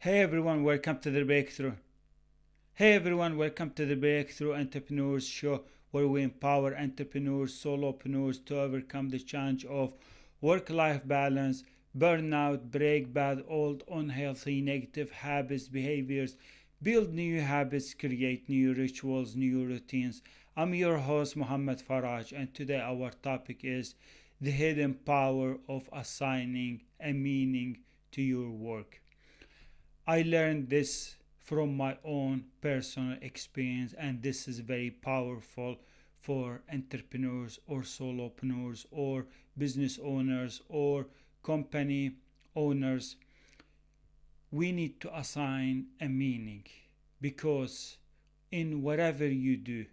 Hey everyone, welcome to the Breakthrough. Hey everyone, welcome to the Breakthrough Entrepreneurs Show, where we empower entrepreneurs, solopreneurs to overcome the challenge of work life balance, burnout, break bad, old, unhealthy, negative habits, behaviors, build new habits, create new rituals, new routines. I'm your host, Muhammad Faraj, and today our topic is the hidden power of assigning a meaning to your work. I learned this from my own personal experience, and this is very powerful for entrepreneurs or solopreneurs or business owners or company owners. We need to assign a meaning because in whatever you do,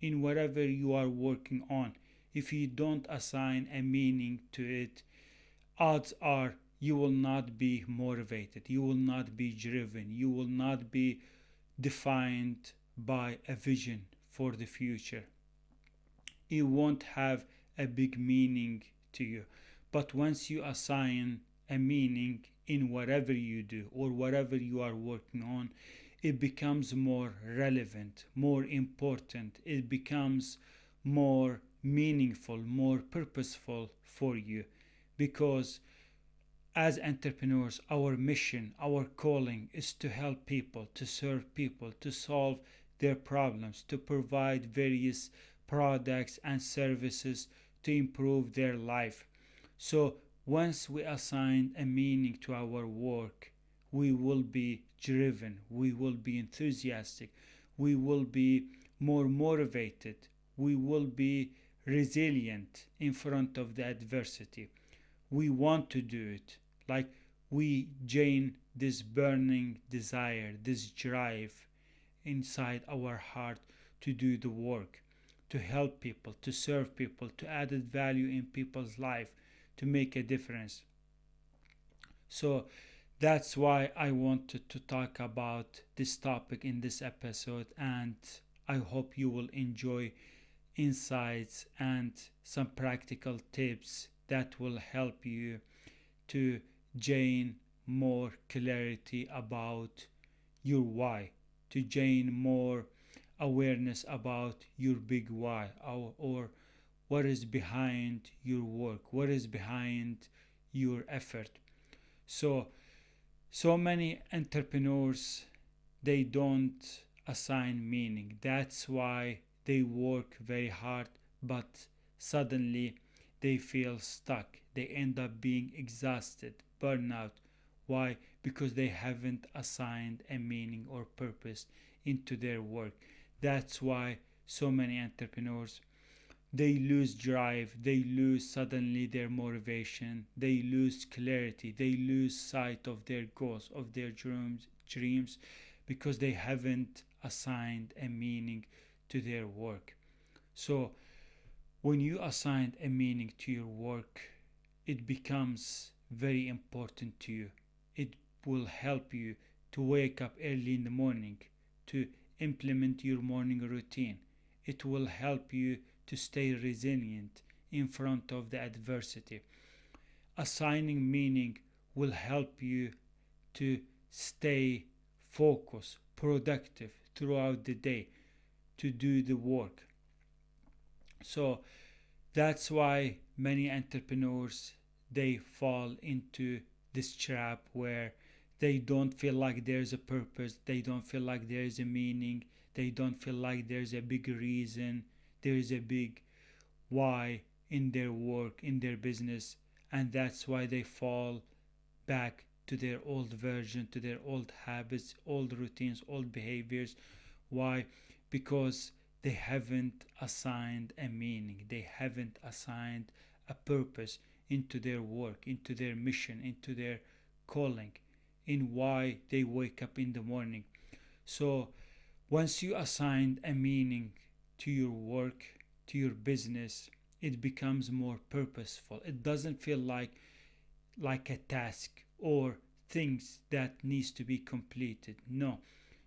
in whatever you are working on, if you don't assign a meaning to it, odds are you will not be motivated, you will not be driven, you will not be defined by a vision for the future. You won't have a big meaning to you. But once you assign a meaning in whatever you do or whatever you are working on, it becomes more relevant, more important, it becomes more meaningful, more purposeful for you because as entrepreneurs, our mission, our calling is to help people, to serve people, to solve their problems, to provide various products and services to improve their life. So, once we assign a meaning to our work, we will be driven, we will be enthusiastic, we will be more motivated, we will be resilient in front of the adversity. We want to do it. Like we gain this burning desire, this drive inside our heart to do the work, to help people, to serve people, to add value in people's life, to make a difference. So that's why I wanted to talk about this topic in this episode, and I hope you will enjoy insights and some practical tips that will help you to gain more clarity about your why, to gain more awareness about your big why, or what is behind your work, what is behind your effort. So, so many entrepreneurs they don't assign meaning. That's why they work very hard, but suddenly they feel stuck. They end up being exhausted, burnout. Why? Because they haven't assigned a meaning or purpose into their work. That's why so many entrepreneurs they lose drive, they lose suddenly their motivation, they lose clarity, they lose sight of their goals, of their dreams because they haven't assigned a meaning to their work. So when you assign a meaning to your work, it becomes very important to you. It will help you to wake up early in the morning, to implement your morning routine. It will help you to stay resilient in front of the adversity. Assigning meaning will help you to stay focused, productive throughout the day, to do the work. So that's why many entrepreneurs they fall into this trap where they don't feel like there's a purpose, they don't feel like there's a meaning, they don't feel like there's a big reason, there is a big why in their work, in their business, and that's why they fall back to their old version, to their old habits, old routines, old behaviors. Why? Because they haven't assigned a meaning, they haven't assigned a purpose into their work, into their mission, into their calling, in why they wake up in the morning. So once you assign a meaning to your work, to your business, it becomes more purposeful. It doesn't feel like a task or things that needs to be completed. No,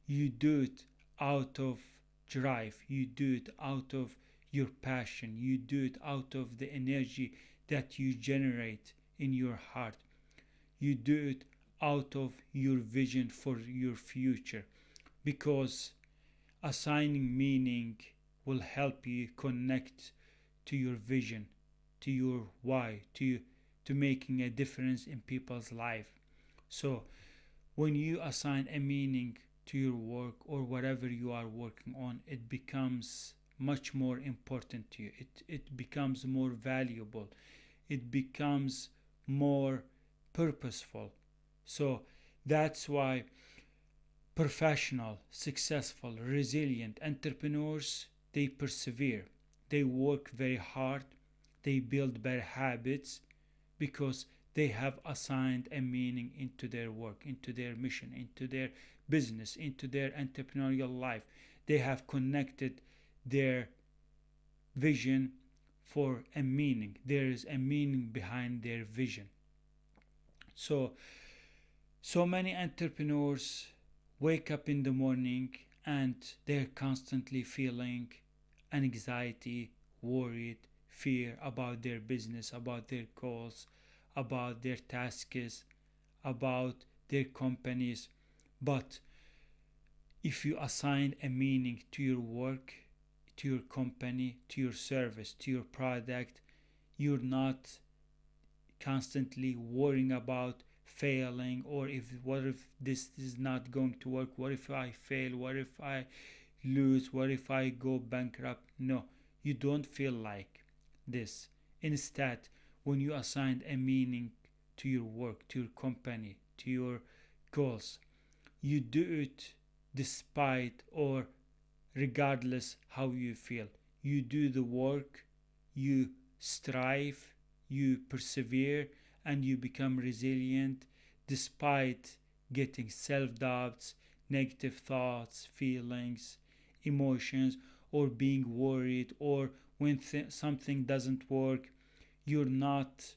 you do it out of drive, you do it out of your passion, you do it out of the energy that you generate in your heart, you do it out of your vision for your future, because assigning meaning will help you connect to your vision, to your why, to making a difference in people's life. So when you assign a meaning to your work or whatever you are working on, it becomes much more important to you. It becomes more valuable. It becomes more purposeful. So that's why professional, successful, resilient entrepreneurs, they persevere. They work very hard. They build better habits because they have assigned a meaning into their work, into their mission, into their business, into their entrepreneurial life. They have connected their vision for a meaning. There is a meaning behind their vision. So many entrepreneurs wake up in the morning and they're constantly feeling anxiety, worried, fear about their business, about their goals, about their tasks, about their companies. But if you assign a meaning to your work, to your company, to your service, to your product, you're not constantly worrying about failing, or if what if this is not going to work, what if I fail, what if I lose, what if I go bankrupt. No, you don't feel like this. Instead, when you assign a meaning to your work, to your company, to your goals, you do it despite or regardless how you feel. You do the work, you strive, you persevere, and you become resilient despite getting self-doubts, negative thoughts, feelings, emotions, or being worried, or when something doesn't work, you're not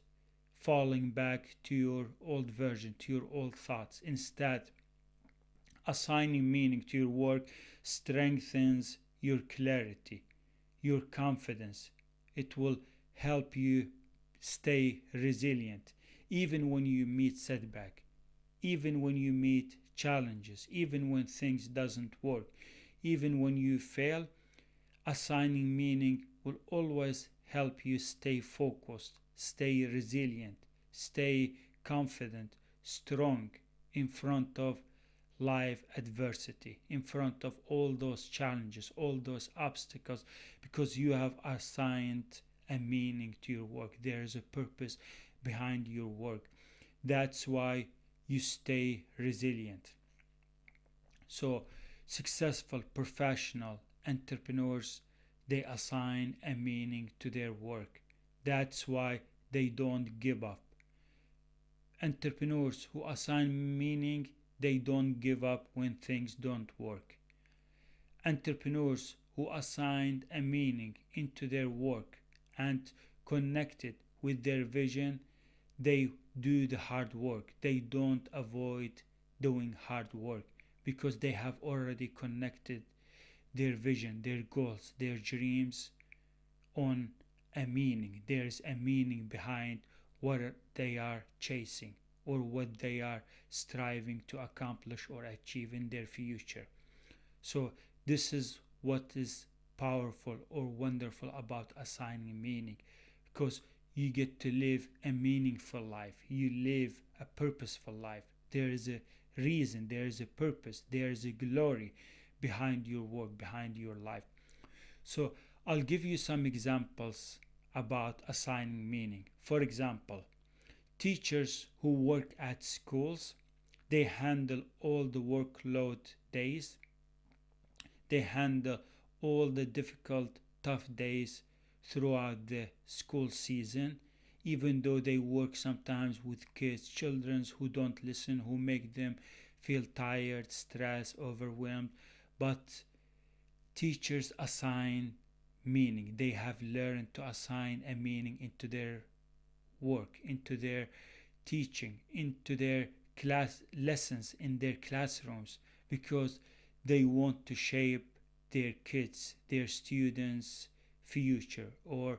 falling back to your old version, to your old thoughts. Instead, assigning meaning to your work strengthens your clarity, your confidence. It will help you stay resilient even when you meet setback, even when you meet challenges, even when things doesn't work, even when you fail. Assigning meaning will always help you stay focused, stay resilient, stay confident, strong in front of life adversity, in front of all those challenges, all those obstacles, because you have assigned a meaning to your work. There is a purpose behind your work. That's why you stay resilient. So, successful professional entrepreneurs, they assign a meaning to their work. That's why they don't give up. Entrepreneurs who assign meaning, they don't give up when things don't work. Entrepreneurs who assigned a meaning into their work and connected with their vision, they do the hard work. They don't avoid doing hard work because they have already connected their vision, their goals, their dreams on a meaning. There's a meaning behind what they are chasing or what they are striving to accomplish or achieve in their future. So this is what is powerful or wonderful about assigning meaning, because you get to live a meaningful life. You live a purposeful life. There is a reason, there is a purpose, there is a glory behind your work, behind your life. So I'll give you some examples about assigning meaning. For example, teachers who work at schools, they handle all the workload days. They handle all the difficult, tough days throughout the school season, even though they work sometimes with kids, children who don't listen, who make them feel tired, stressed, overwhelmed. But teachers assign meaning. They have learned to assign a meaning into their work, into their teaching, into their class lessons in their classrooms, because they want to shape their kids, their students' future, or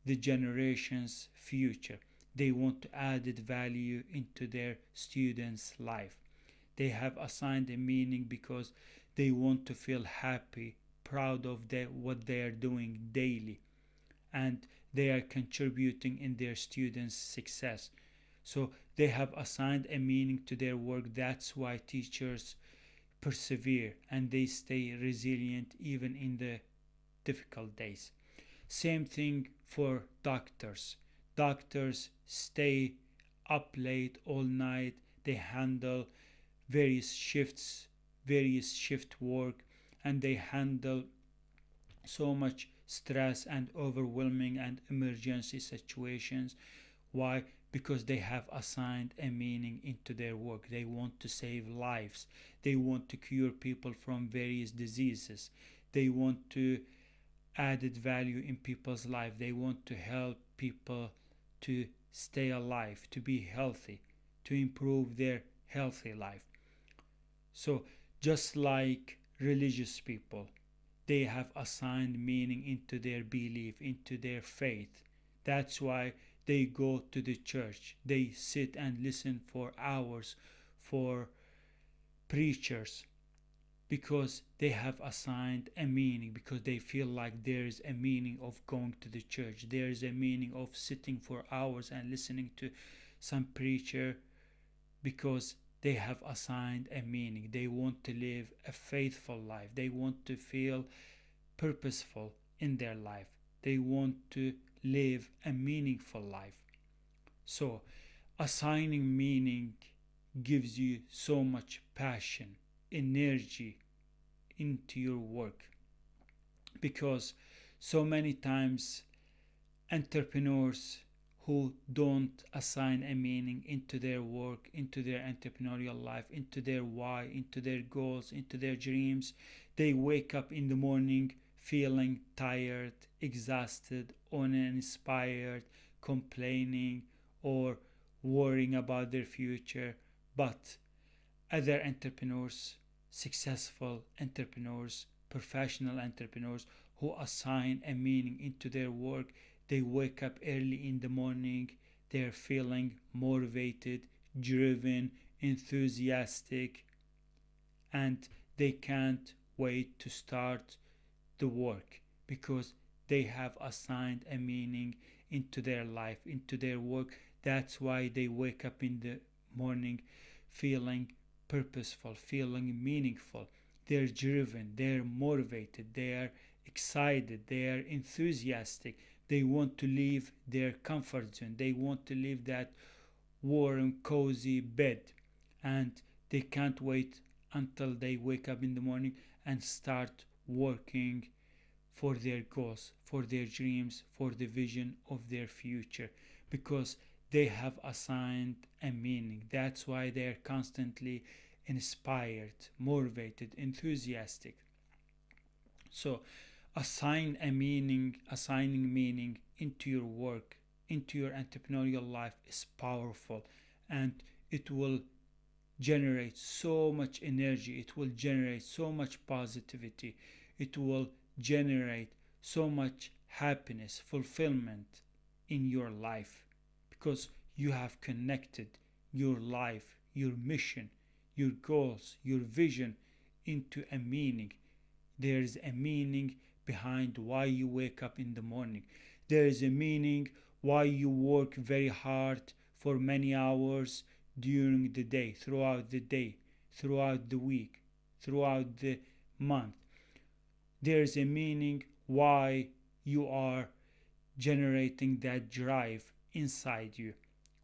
the generation's future. they want to add value into their students' life. They have assigned a meaning because they want to feel happy, proud of what they are doing daily, and they are contributing in their students' success. So they have assigned a meaning to their work. That's why teachers persevere and they stay resilient even in the difficult days. Same thing for doctors. Doctors stay up late all night. They handle various shifts, various shift work, and they handle so much stress and overwhelming and emergency situations. Why? Because they have assigned a meaning into their work. They want to save lives. They want to cure people from various diseases. They want to added value in people's life. They want to help people to stay alive, to be healthy, to improve their healthy life. So just like religious people, they have assigned meaning into their belief, into their faith. That's why they go to the church. They sit and listen for hours for preachers, because they have assigned a meaning, because they feel like there is a meaning of going to the church. There is a meaning of sitting for hours and listening to some preacher, because they have assigned a meaning. They want to live a faithful life. They want to feel purposeful in their life. They want to live a meaningful life. So, assigning meaning gives you so much passion, energy into your work, because so many times entrepreneurs who don't assign a meaning into their work, into their entrepreneurial life, into their why, into their goals, into their dreams, they wake up in the morning feeling tired, exhausted, uninspired, complaining, or worrying about their future. But other entrepreneurs, successful entrepreneurs, professional entrepreneurs who assign a meaning into their work, they wake up early in the morning, they're feeling motivated, driven, enthusiastic, and they can't wait to start the work, because they have assigned a meaning into their life, into their work. That's why they wake up in the morning feeling purposeful, feeling meaningful. They're driven, they're motivated, they are excited, they are enthusiastic. They want to leave their comfort zone. They want to leave that warm, cozy bed. And they can't wait until they wake up in the morning and start working for their goals, for their dreams, for the vision of their future, because they have assigned a meaning. That's why they are constantly inspired, motivated, enthusiastic. So, assigning meaning into your work, into your entrepreneurial life is powerful, and it will generate so much energy, it will generate so much positivity, it will generate so much happiness, fulfillment in your life, because you have connected your life, your mission, your goals, your vision into a meaning. There is a meaning behind why you wake up in the morning. There is a meaning why you work very hard for many hours during the day, throughout the week, throughout the month. There is a meaning why you are generating that drive inside you,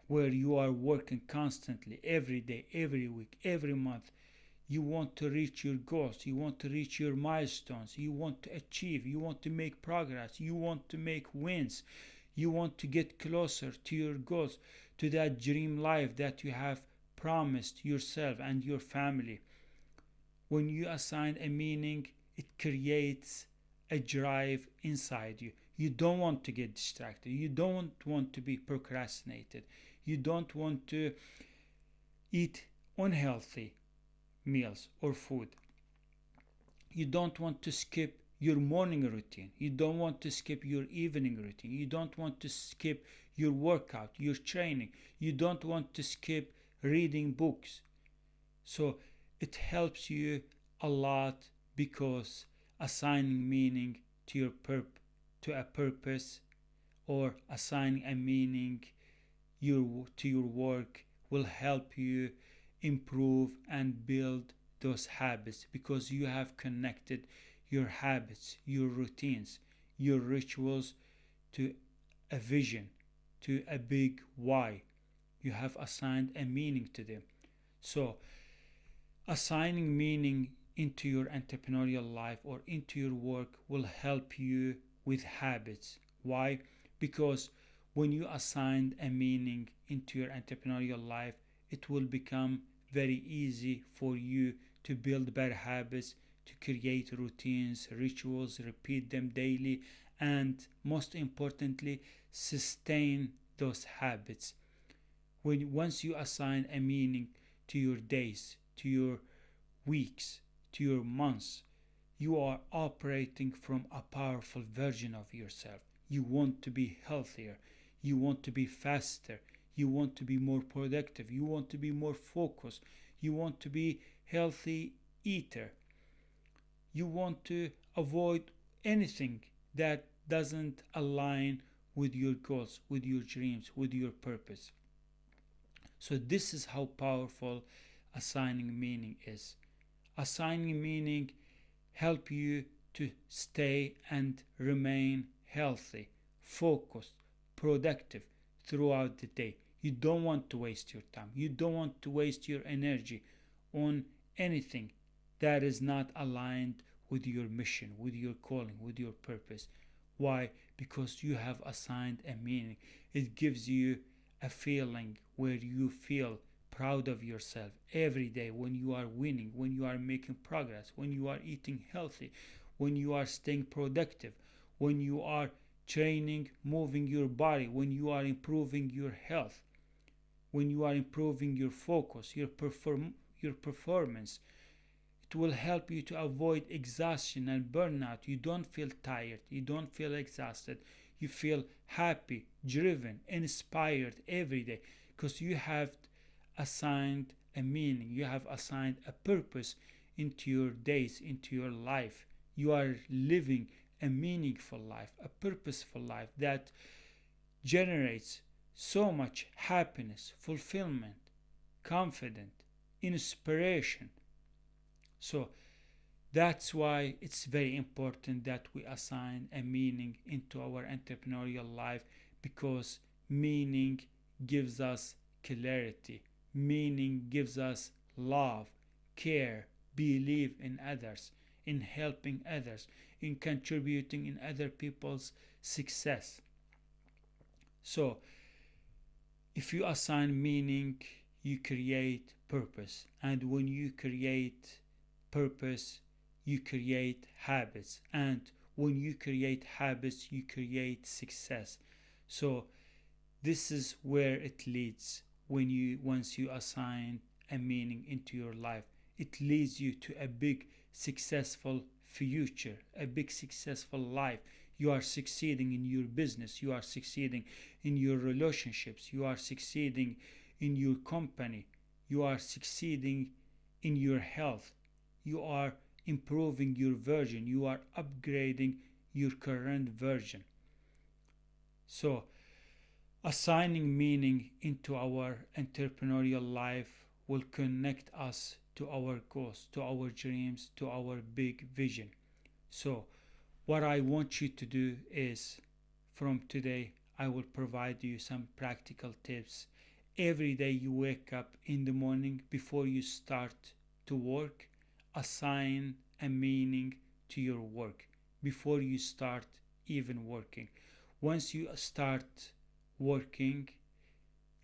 where you are working constantly, every day, every week, every month. You want to reach your goals, you want to reach your milestones, you want to achieve, you want to make progress, you want to make wins, you want to get closer to your goals, to that dream life that you have promised yourself and your family. When you assign a meaning, it creates a drive inside you. You don't want to get distracted, you don't want to be procrastinated, you don't want to eat unhealthy meals or food. You don't want to skip your morning routine. You don't want to skip your evening routine. You don't want to skip your workout, your training. You don't want to skip reading books. So it helps you a lot because assigning meaning to to a purpose, or assigning a meaning to your work, will help you improve and build those habits, because you have connected your habits, your routines, your rituals to a vision, to a big why. You have assigned a meaning to them. So assigning meaning into your entrepreneurial life or into your work will help you with habits. Why? Because when you assign a meaning into your entrepreneurial life, it will become very easy for you to build better habits, to create routines, rituals, repeat them daily, and most importantly, sustain those habits. Once you assign a meaning to your days, to your weeks, to your months, you are operating from a powerful version of yourself. You want to be healthier, you want to be faster, you want to be more productive, you want to be more focused, you want to be healthy eater, you want to avoid anything that doesn't align with your goals, with your dreams, with your purpose. So this is how powerful assigning meaning is. Assigning meaning help you to stay and remain healthy, focused, productive throughout the day. You don't want to waste your time. You don't want to waste your energy on anything that is not aligned with your mission, with your calling, with your purpose. Why? Because you have assigned a meaning. It gives you a feeling where you feel proud of yourself every day, when you are winning, when you are making progress, when you are eating healthy, when you are staying productive, when you are training, moving your body, when you are improving your health, when you are improving your focus, your performance. It will help you to avoid exhaustion and burnout. You don't feel tired, you don't feel exhausted, you feel happy, driven, inspired every day, because you have assigned a meaning, you have assigned a purpose into your days, into your life. You are living a meaningful life, a purposeful life that generates so much happiness, fulfillment, confidence, inspiration. So that's why it's very important that we assign a meaning into our entrepreneurial life, because meaning gives us clarity, meaning gives us love, care, belief in others, in helping others, in contributing in other people's success. So if you assign meaning, you create purpose, and when you create purpose, you create habits, and when you create habits, you create success. So this is where it leads. Once you assign a meaning into your life, it leads you to a big successful future, a big successful life. You are succeeding in your business, you are succeeding in your relationships, you are succeeding in your company, you are succeeding in your health, you are improving your version, you are upgrading your current version. So assigning meaning into our entrepreneurial life will connect us to our goals, to our dreams, to our big vision. So what I want you to do is, from today, I will provide you some practical tips. Every day you wake up in the morning, before you start to work, assign a meaning to your work before you start even working. Once you start working,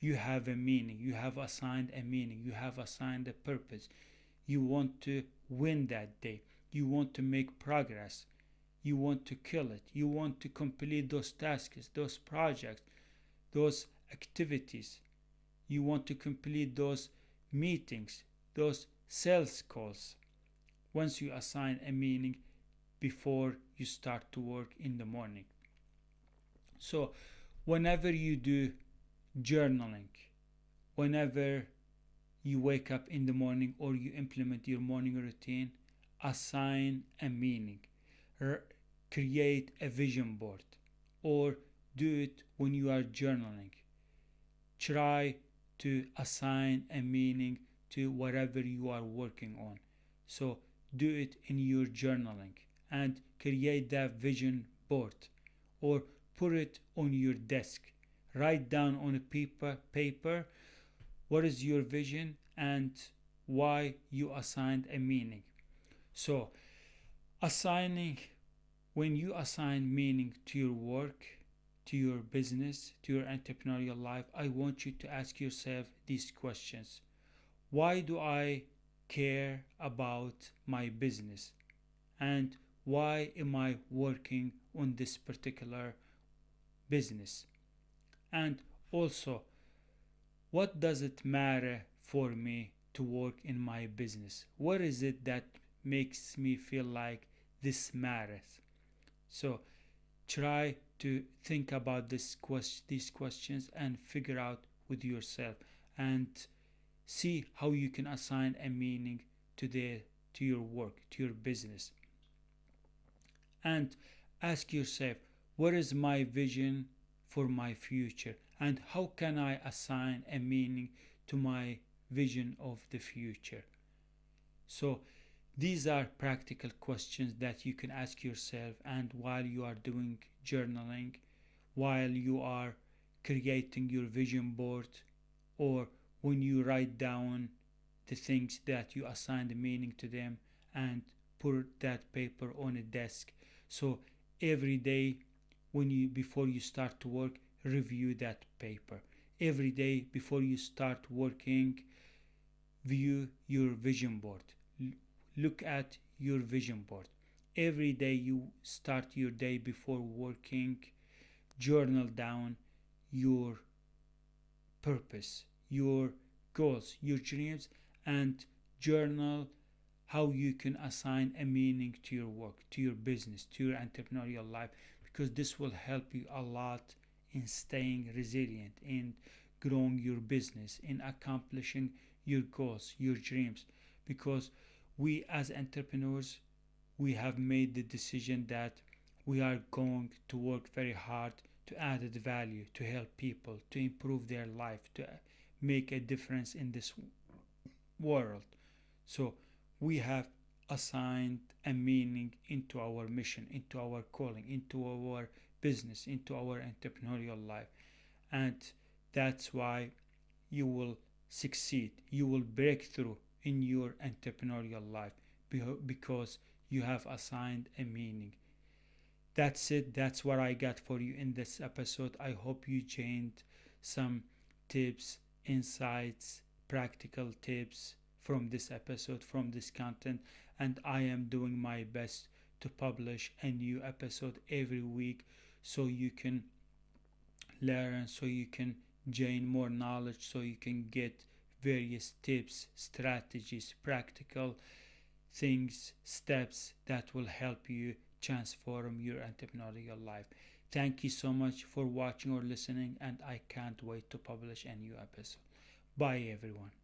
you have a meaning, you have assigned a meaning, you have assigned a purpose. You want to win that day, you want to make progress, you want to kill it, you want to complete those tasks, those projects, those activities, you want to complete those meetings, those sales calls. Once you assign a meaning, before you start to work in the morning. So whenever you do journaling, whenever you wake up in the morning or you implement your morning routine, assign a meaning, create a vision board, or do it when you are journaling. Try to assign a meaning to whatever you are working on. So do it in your journaling and create that vision board, or put it on your desk. Write down on a paper what is your vision and why you assigned a meaning. So assigning when you assign meaning to your work, to your business, to your entrepreneurial life, I want you to ask yourself these questions. Why do I care about my business? And why am I working on this particular business? And also, what does it matter for me to work in my business? What is it that makes me feel like this matters? So try to think about these questions and figure out with yourself, and see how you can assign a meaning to your work, to your business. And ask yourself, what is my vision for my future, and how can I assign a meaning to my vision of the future? So these are practical questions that you can ask yourself, and while you are doing journaling, while you are creating your vision board, or when you write down the things that you assign the meaning to them and put that paper on a desk. So every day before you start to work, review that paper. Every day before you start working, view your vision board. Look at your vision board. Every day you start your day before working, journal down your purpose, your goals, your dreams, and journal how you can assign a meaning to your work, to your business, to your entrepreneurial life, because this will help you a lot in staying resilient, in growing your business, in accomplishing your goals, your dreams. Because we as entrepreneurs, we have made the decision that we are going to work very hard to add value, to help people, to improve their life, to make a difference in this world. So we have assigned a meaning into our mission, into our calling, into our business, into our entrepreneurial life. And that's why you will succeed, you will break through in your entrepreneurial life, because you have assigned a meaning. That's it. That's what I got for you in this episode. I hope you gained some tips, insights, practical tips from this episode, from this content. And I am doing my best to publish a new episode every week, so you can learn, so you can gain more knowledge, so you can get various tips, strategies, practical things, steps that will help you transform your entrepreneurial life. Thank you so much for watching or listening, and I can't wait to publish a new episode. Bye everyone.